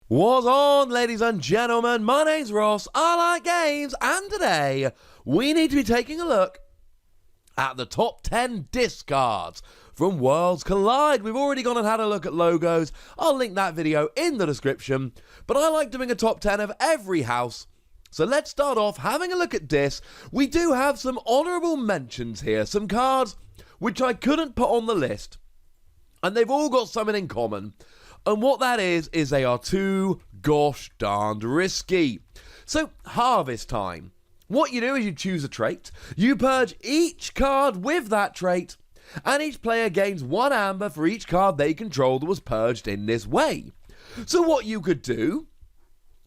What's on, ladies and gentlemen? My name's Ross, I like games, and today we need to be taking a look at the top 10 discards from Worlds Collide. We've already gone and had a look at logos. I'll link that video in the description, but I like doing a top 10 of every house. So let's start off having a look at DIS. We do have some honourable mentions here, some cards which I couldn't put on the list, and they've all got something in common. And what that is they are too gosh darned risky. So, Harvest Time. What you do is you choose a trait, you purge each card with that trait, and each player gains 1 amber for each card they control that was purged in this way. So what you could do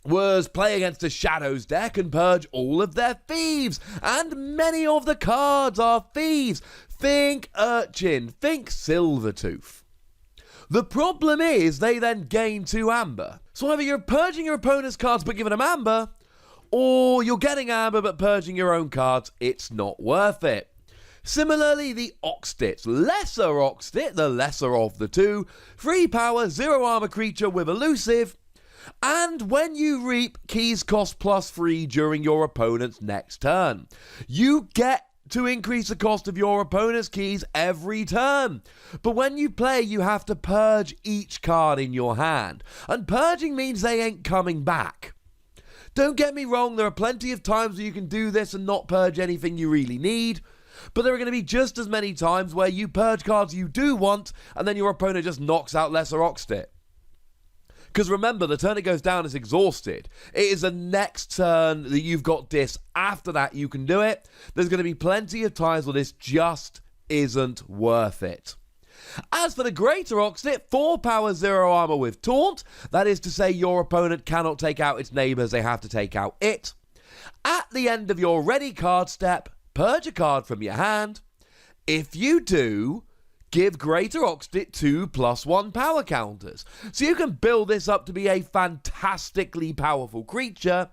was play against a Shadows deck and purge all of their thieves, and many of the cards are thieves. Think Urchin, think Silvertooth. The problem is they then gain 2 amber. So either you're purging your opponent's cards but giving them amber, or you're getting amber but purging your own cards. It's not worth it. Similarly, the Oxdits. Lesser Oxdit, the lesser of the two. 3 power, 0 armor creature with elusive. And when you reap, keys cost +3 during your opponent's next turn. You get to increase the cost of your opponent's keys every turn. But when you play, you have to purge each card in your hand. And purging means they ain't coming back. Don't get me wrong, there are plenty of times where you can do this and not purge anything you really need. But there are going to be just as many times where you purge cards you do want, and then your opponent just knocks out Lesser Oxdit. Because remember, the turn it goes down is exhausted. It is the next turn that you've got DIS. After that, you can do it. There's going to be plenty of times where this just isn't worth it. As for the Greater Oxdit, 4 power, 0 armor with Taunt. That is to say, your opponent cannot take out its neighbours, they have to take out it. At the end of your ready card step, purge a card from your hand. If you do, give Greater Oxdit 2 +1 power counters. So you can build this up to be a fantastically powerful creature,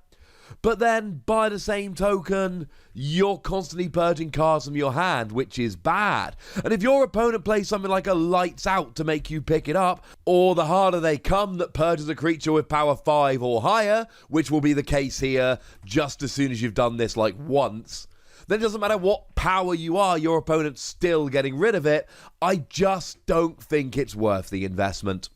but then by the same token, you're constantly purging cards from your hand, which is bad. And if your opponent plays something like a Lights Out to make you pick it up, or the Harder They Come that purges a creature with power 5 or higher, which will be the case here just as soon as you've done this like once, then it doesn't matter what power you are, your opponent's still getting rid of it. I just don't think it's worth the investment.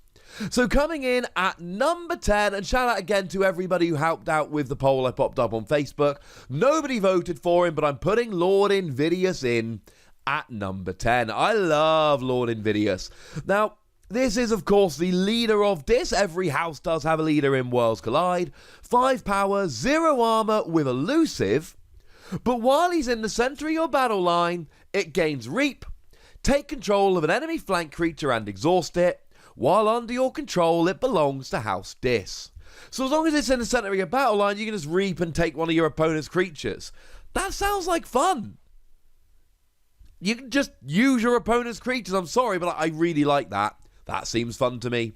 So coming in at number 10, and shout out again to everybody who helped out with the poll I popped up on Facebook. Nobody voted for him, but I'm putting Lord Invidius in at number 10. I love Lord Invidius. Now, this is, of course, the leader of DIS. Every house does have a leader in Worlds Collide. 5 power, 0 armor with elusive. But while he's in the center of your battle line, it gains Reap, take control of an enemy flank creature and exhaust it. While under your control, it belongs to House DIS. So as long as it's in the center of your battle line, you can just reap and take one of your opponent's creatures. That sounds like fun. You can just use your opponent's creatures. I'm sorry, but I really like that. That seems fun to me.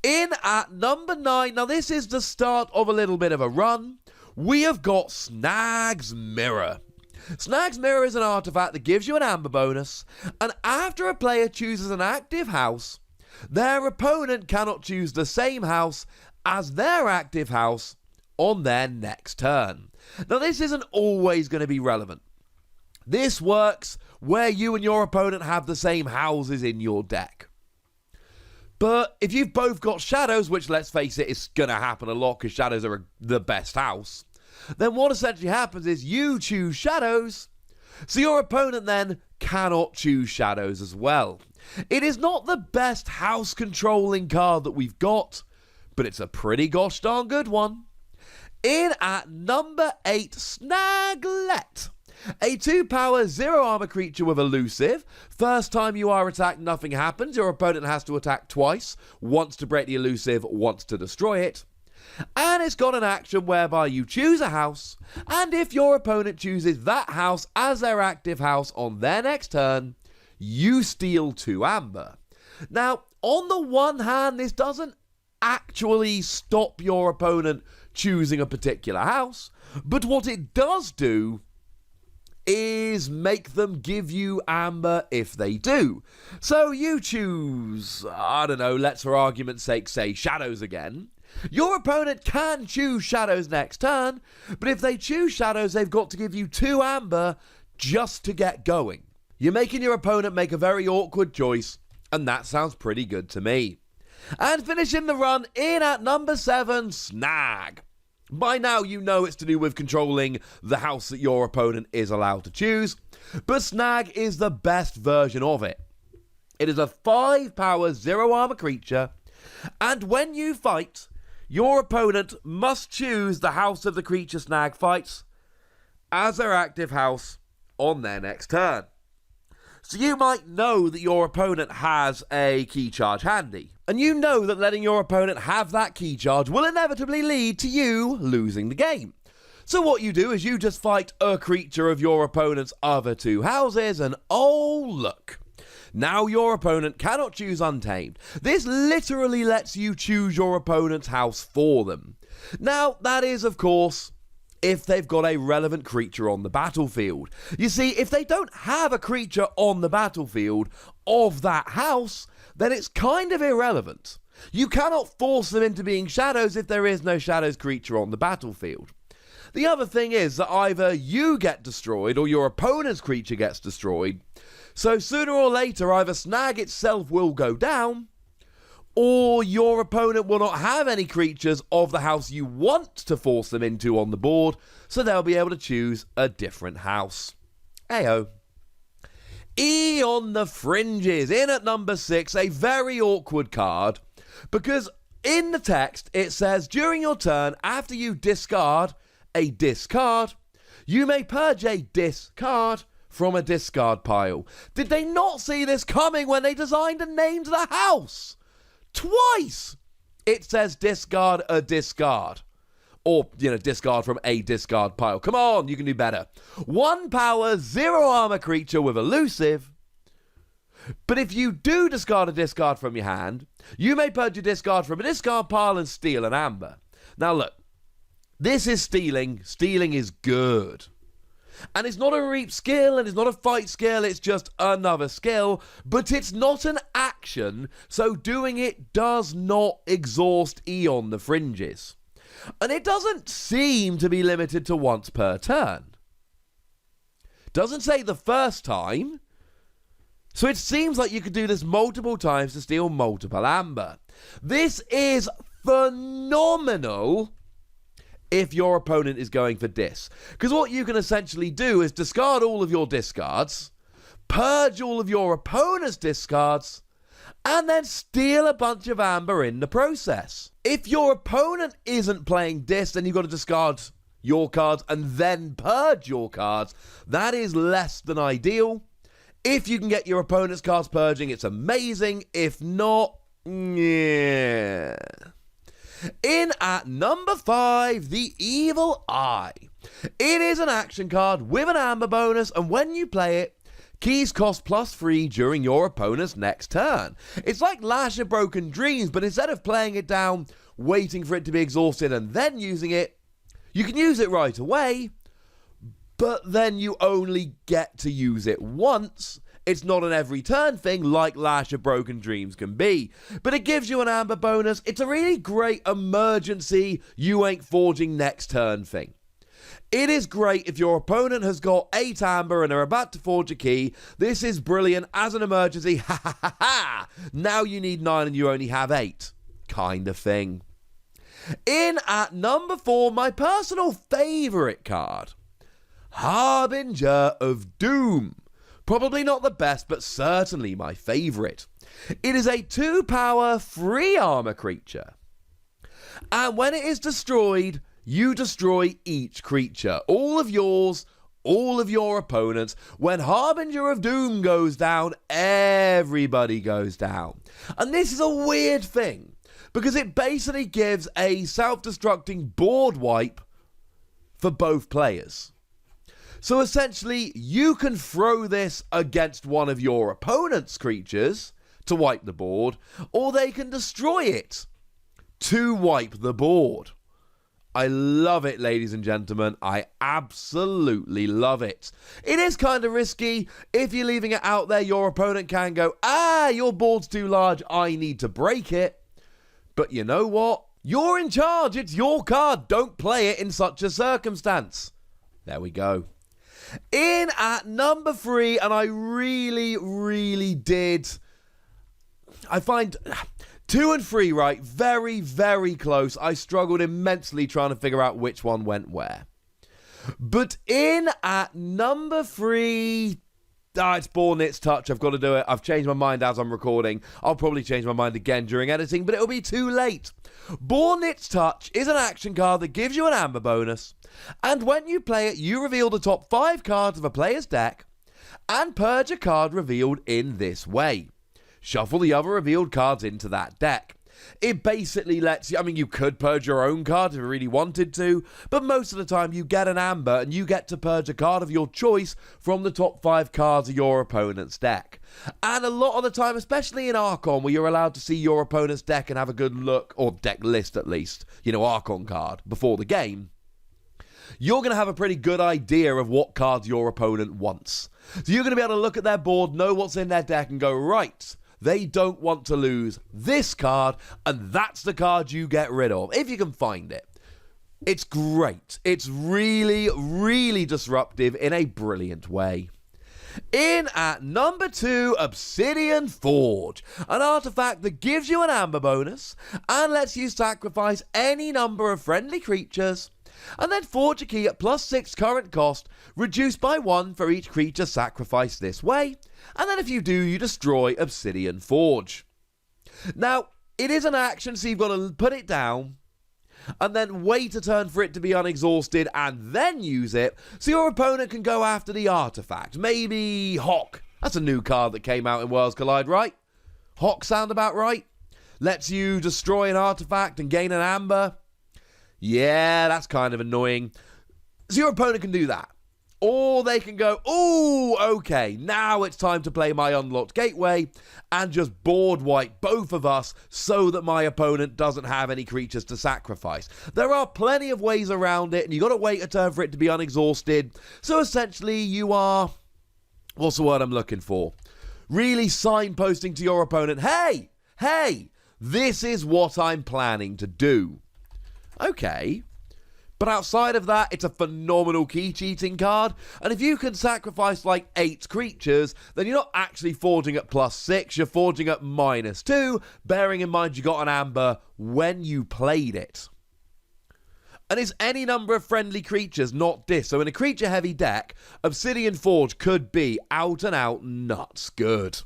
In at number 9, now this is the start of a little bit of a run. We have got SNAG'S Mirror. SNAG'S Mirror is an artifact that gives you an amber bonus, and after a player chooses an active house, their opponent cannot choose the same house as their active house on their next turn. Now this isn't always going to be relevant. This works where you and your opponent have the same houses in your deck. But if you've both got Shadows, which let's face it, is going to happen a lot because Shadows are the best house, then what essentially happens is you choose Shadows, so your opponent then cannot choose Shadows as well. It is not the best house controlling card that we've got, but it's a pretty gosh darn good one. In at number 8, Snaglet. A 2 power, 0 armor creature with elusive. First time you are attacked, nothing happens. Your opponent has to attack twice. Once to break the elusive, once to destroy it. And it's got an action whereby you choose a house, and if your opponent chooses that house as their active house on their next turn, you steal 2 amber. Now, on the one hand, this doesn't actually stop your opponent choosing a particular house, but what it does do is make them give you amber if they do. So you choose, I don't know, let's for argument's sake say Shadows again. Your opponent can choose shadows next turn, but if they choose shadows, they've got to give you 2 amber just to get going. You're making your opponent make a very awkward choice, and that sounds pretty good to me. And finishing the run in at number 7, Snag. By now you know it's to do with controlling the house that your opponent is allowed to choose, but Snag is the best version of it. It is a 5 power, 0 armor creature, and when you fight, your opponent must choose the house of the creature Snag fights as their active house on their next turn. So you might know that your opponent has a key charge handy, and you know that letting your opponent have that key charge will inevitably lead to you losing the game. So what you do is you just fight a creature of your opponent's other 2 houses, and oh look, now your opponent cannot choose Untamed. This literally lets you choose your opponent's house for them. Now that is, of course, if they've got a relevant creature on the battlefield. You see, if they don't have a creature on the battlefield of that house, then it's kind of irrelevant. You cannot force them into being shadows if there is no shadows creature on the battlefield. The other thing is that either you get destroyed or your opponent's creature gets destroyed, so sooner or later either Snag itself will go down, or your opponent will not have any creatures of the house you want to force them into on the board, so they'll be able to choose a different house. Ayo. E on the Fringes, in at number 6, a very awkward card, because in the text it says, during your turn, after you discard a discard, you may purge a discard from a discard pile. Did they not see this coming when they designed and named the house? Twice! It says discard a discard. Or, discard from a discard pile. Come on, you can do better. 1 power, 0 armor creature with elusive. But if you do discard a discard from your hand, you may purge a discard from a discard pile and steal an amber. Now look, this is stealing. Stealing is good. And it's not a reap skill, and it's not a fight skill, it's just another skill, but it's not an action, so doing it does not exhaust E on the Fringes. And it doesn't seem to be limited to once per turn. Doesn't say the first time, so it seems like you could do this multiple times to steal multiple amber. This is phenomenal if your opponent is going for dis. Because what you can essentially do is discard all of your discards, purge all of your opponent's discards, and then steal a bunch of amber in the process. If your opponent isn't playing dis, then you've got to discard your cards and then purge your cards. That is less than ideal. If you can get your opponent's cards purging, it's amazing. If not, yeah. In at number 5, the Evil Eye. It is an action card with an amber bonus, and when you play it, keys cost +3 during your opponent's next turn. It's like Lash of Broken Dreams, but instead of playing it down, waiting for it to be exhausted and then using it, you can use it right away, but then you only get to use it once. It's not an every turn thing like Lash of Broken Dreams can be, but it gives you an amber bonus. It's a really great emergency you ain't forging next turn thing. It is great if your opponent has got 8 amber and are about to forge a key. This is brilliant as an emergency. Ha ha ha ha! Now you need 9 and you only have 8. Kind of thing. In at number 4, my personal favourite card. Harbinger of Doom. Probably not the best, but certainly my favourite. It is a 2 power, 3 armor creature. And when it is destroyed, you destroy each creature. All of yours, all of your opponents. When Harbinger of Doom goes down, everybody goes down. And this is a weird thing, because it basically gives a self-destructing board wipe for both players. So essentially, you can throw this against one of your opponent's creatures to wipe the board, or they can destroy it to wipe the board. I love it, ladies and gentlemen. I absolutely love it. It is kind of risky. If you're leaving it out there, your opponent can go, your board's too large, I need to break it. But you know what? You're in charge. It's your card. Don't play it in such a circumstance. There we go. In at number 3, and I really did. I find 2 and 3, right, very close. I struggled immensely trying to figure out which one went where. But in at number 3, it's BORR NIT'S Touch. I've got to do it. I've changed my mind as I'm recording. I'll probably change my mind again during editing, but it'll be too late. BORR NIT'S Touch is an action card that gives you an amber bonus, and when you play it, you reveal the top 5 cards of a player's deck and purge a card revealed in this way. Shuffle the other revealed cards into that deck. It basically lets you, I mean, you could purge your own card if you really wanted to, but most of the time you get an amber and you get to purge a card of your choice from the top 5 cards of your opponent's deck. And a lot of the time, especially in Archon, where you're allowed to see your opponent's deck and have a good look, or deck list at least, you know, Archon card, before the game, you're going to have a pretty good idea of what cards your opponent wants. So you're going to be able to look at their board, know what's in their deck, and go, right, they don't want to lose this card, and that's the card you get rid of, if you can find it. It's great. It's really disruptive in a brilliant way. In at number 2, Obsidian Forge, an artifact that gives you an amber bonus and lets you sacrifice any number of friendly creatures, and then forge a key at +6 current cost, reduced by 1 for each creature sacrificed this way, and then if you do, you destroy Obsidian Forge. Now, it is an action, so you've got to put it down, and then wait a turn for it to be unexhausted, and then use it, so your opponent can go after the artifact. Maybe Hawk. That's a new card that came out in Worlds Collide, right? Hawk sound about right? Lets you destroy an artifact and gain an amber. Yeah, that's kind of annoying. So your opponent can do that. Or they can go, ooh, okay, now it's time to play my Unlocked Gateway and just board wipe both of us so that my opponent doesn't have any creatures to sacrifice. There are plenty of ways around it, and you've got to wait a turn for it to be unexhausted. So essentially you are, what's the word I'm looking for? Really signposting to your opponent, hey, this is what I'm planning to do. Okay. But outside of that, it's a phenomenal key cheating card, and if you can sacrifice like 8 creatures, then you're not actually forging at +6, you're forging at -2, bearing in mind you got an amber when you played it. And it's any number of friendly creatures, not this. So in a creature-heavy deck, Obsidian Forge could be out and out nuts good.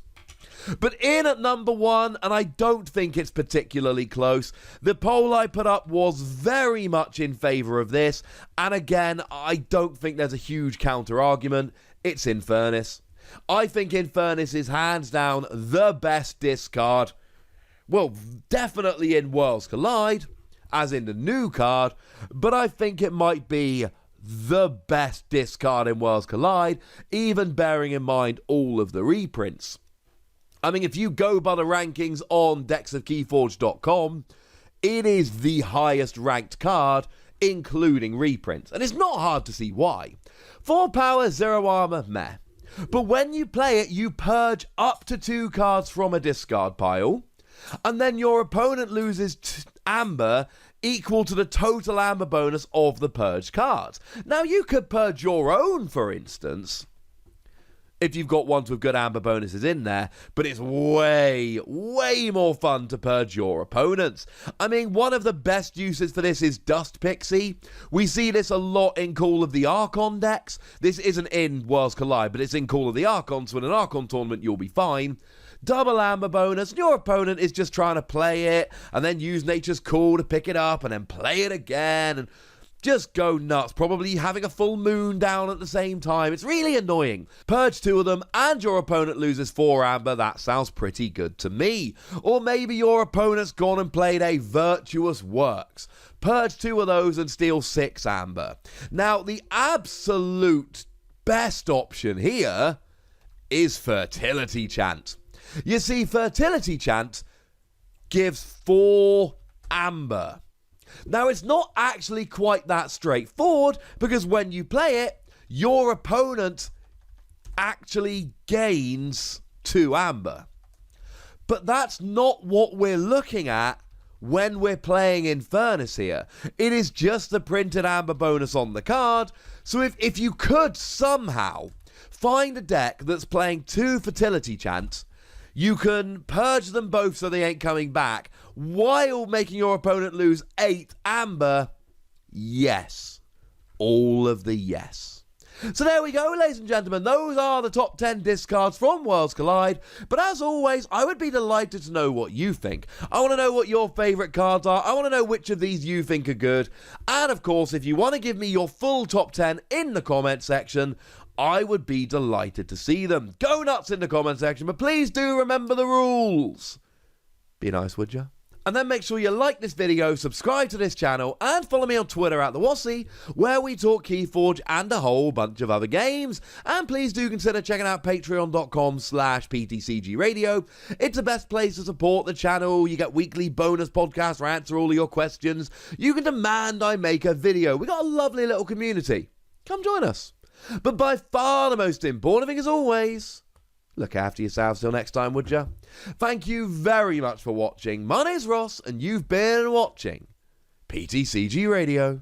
But in at number 1, and I don't think it's particularly close, the poll I put up was very much in favour of this, and again, I don't think there's a huge counter-argument. It's Infurnace. I think Infurnace is hands down the best discard. Well, definitely in Worlds Collide, as in the new card, but I think it might be the best discard in Worlds Collide, even bearing in mind all of the reprints. I mean, if you go by the rankings on dexofkeyforge.com, it is the highest ranked card, including reprints. And it's not hard to see why. 4 power, 0 armor, meh. But when you play it, you purge up to 2 cards from a discard pile, and then your opponent loses amber equal to the total amber bonus of the purged cards. Now, you could purge your own, for instance, if you've got ones with good amber bonuses in there, but it's way more fun to purge your opponents. I mean, one of the best uses for this is Dust Pixie. We see this a lot in Call of the Archon decks. This isn't in Worlds Collide, but it's in Call of the Archon, so in an Archon tournament you'll be fine. Double amber bonus, and your opponent is just trying to play it, and then use Nature's Call to pick it up, and then play it again, and just go nuts, probably having a full moon down at the same time. It's really annoying. Purge 2 of them and your opponent loses 4 amber. That sounds pretty good to me. Or maybe your opponent's gone and played a Virtuous Works. Purge 2 of those and steal 6 amber. Now, the absolute best option here is Fertility Chant. You see, Fertility Chant gives 4 amber. Now, it's not actually quite that straightforward, because when you play it, your opponent actually gains 2 amber. But that's not what we're looking at when we're playing Infurnace here. It is just the printed amber bonus on the card. So if you could somehow find a deck that's playing 2 fertility chants, you can purge them both so they ain't coming back while making your opponent lose 8 amber. Yes. All of the yes. So there we go, ladies and gentlemen. Those are the top 10 discards from Worlds Collide. But as always, I would be delighted to know what you think. I want to know what your favourite cards are. I want to know which of these you think are good. And of course, if you want to give me your full top 10 in the comment section, I would be delighted to see them. Go nuts in the comment section, but please do remember the rules. Be nice, would you? And then make sure you like this video, subscribe to this channel, and follow me on Twitter at the Wossy, where we talk Keyforge and a whole bunch of other games. And please do consider checking out patreon.com/PTCGradio. It's the best place to support the channel. You get weekly bonus podcasts where I answer all of your questions. You can demand I make a video. We got a lovely little community. Come join us. But by far the most important thing, as always, look after yourselves till next time, would you? Thank you very much for watching. My name's Ross, and you've been watching PTCG Radio.